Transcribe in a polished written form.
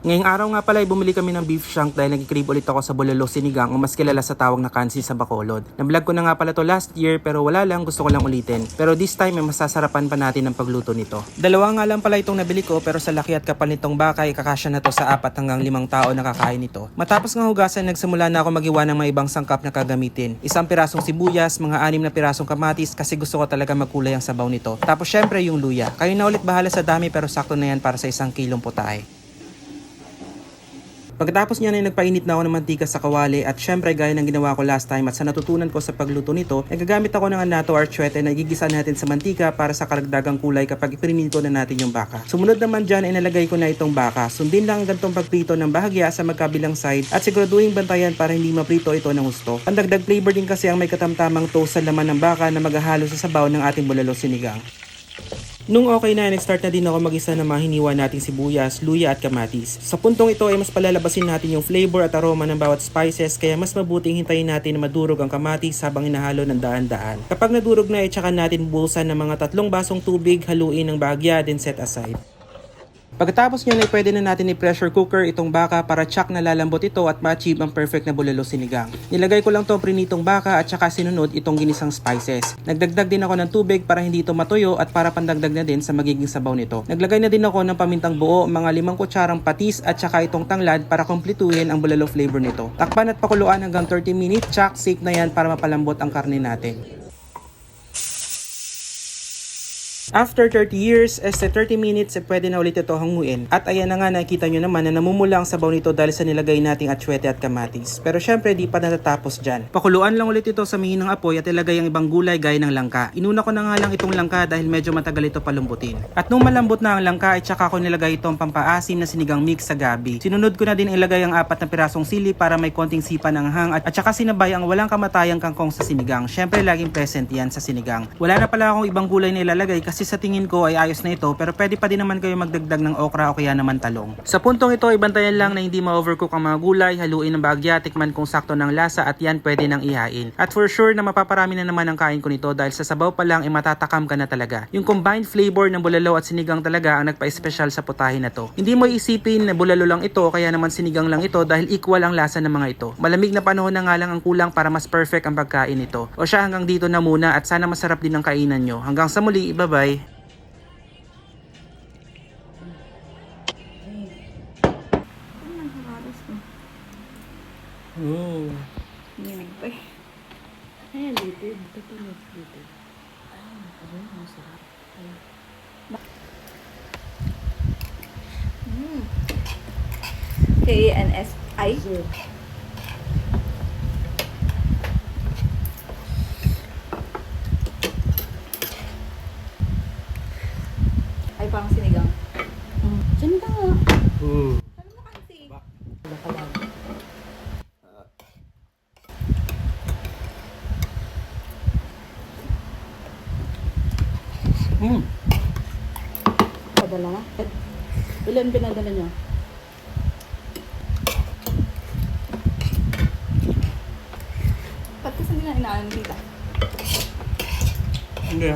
Ngayong araw nga pala ay bumili kami ng beef shank dahil nag-crave ulit ako sa bulalo sinigang o mas kilala sa tawag na kansi sa Bacolod. Na-vlog ko na nga pala to last year pero wala lang, gusto ko lang ulitin. Pero this time ay masasarapan pa natin ang pagluto nito. Dalawa nga lang pala itong nabili ko pero sa laki at kapal nitong baka ay kakasya na to sa 4 hanggang 5 tao na kakain nito. Matapos nga hugasan, nagsimula na ako magiwa ng mga ibang sangkap na kagamitin. Isang pirasong sibuyas, mga 6 na pirasong kamatis kasi gusto ko talaga magkulay ang sabaw nito. Tapos syempre yung luya. Kayo na ulit bahala sa dami pero sakto na yan para sa 1 kilong putahe. Pagkatapos niya ay nagpainit na ako ng mantika sa kawali at syempre gaya ng ginawa ko last time at sa natutunan ko sa pagluto nito, ay gagamit ako ng anato or chwete na igigisa natin sa mantika para sa karagdagang kulay kapag iprinito na natin yung baka. Sumunod naman dyan ay nalagay ko na itong baka. Sundin lang ang gantong pagprito ng bahagya sa magkabilang side at siguraduhin bantayan para hindi maprito ito ng gusto. Pandagdag flavor din kasi ang may katamtamang toast sa laman ng baka na maghahalo sa sabaw ng ating bulalo sinigang. Nung okay na, nag-start na din ako mag-isa ng mga hiniwa nating sibuyas, luya at kamatis. Sa puntong ito ay mas palalabasin natin yung flavor at aroma ng bawat spices kaya mas mabuting hintayin natin na madurog ang kamatis habang hinahalo ng daan-daan. Kapag nadurog na, tsaka natin buhusan ng mga 3 basong tubig, haluin ng bahagya, then set aside. Pagkatapos nyo ay pwede na natin i-pressure cooker itong baka para tsak na lalambot ito at ma-achieve ang perfect na bulalo sinigang. Nilagay ko lang itong prinitong baka at saka sinunod itong ginisang spices. Nagdagdag din ako ng tubig para hindi ito matuyo at para pandagdag na din sa magiging sabaw nito. Naglagay na din ako ng pamintang buo, mga 5 kutsarang patis at saka itong tanglad para kumpletuhin ang bulalo flavor nito. Takpan at pakuluan hanggang 30 minutes, tsak safe na yan para mapalambot ang karne natin. After 30 years, 30 minutes, pwede na ulit ito hanguin. At ayan na nga, nakikita nyo naman na namumula ang sabaw nito dahil sa nilagay nating atsuete at kamatis. Pero syempre, di pa natatapos dyan. Pakuluan lang ulit ito sa mihinang apoy at ilagay ang ibang gulay gaya ng langka. Inuna ko na nga lang itong langka dahil medyo matagal ito palumbutin. At nung malambot na ang langka, ay tsaka ko nilagay itong pampaasim na sinigang mix sa gabi. Sinunod ko na din ilagay ang 4 na pirasong sili para may konting sipa ng hang at tsaka sinabay ang walang kamatayang kangkong sa sinigang. Syempre, laging present yan sa sinigang. Wala na pala akong ibang gulay na ilalagay kasi sa tingin ko ay ayos na ito pero pwede pa din naman kayo magdagdag ng okra o kaya naman talong. Sa puntong ito, ibantayan lang na hindi ma-overcook ang mga gulay, haluin ng bahagya, tikman kung sakto ng lasa at yan pwede nang ihain. At for sure na mapaparami na naman ang kain ko nito dahil sa sabaw pa lang ay matatakam ka na talaga. Yung combined flavor ng bulalo at sinigang talaga ang nagpa-espesyal sa putahe na to. Hindi mo isipin na bulalo lang ito o kaya naman sinigang lang ito dahil equal ang lasa ng mga ito. Malamig na panahon na nga lang ang kulang para mas perfect ang pagkain nito. O siya, hanggang dito na muna at sana masarap din ang kainan nyo. Hanggang sa muli, bye-bye! Oh. Yan pa eh. Ayan, litid. Ito litid. Ay, ang sarap. K-N-S-I? Ay, parang sinigang. Sinigang nga. Ano mo kasi? Baka lang. Padala na? Ilan pinadala nyo? Ba't kasi hindi na inaalam kita? Hindi.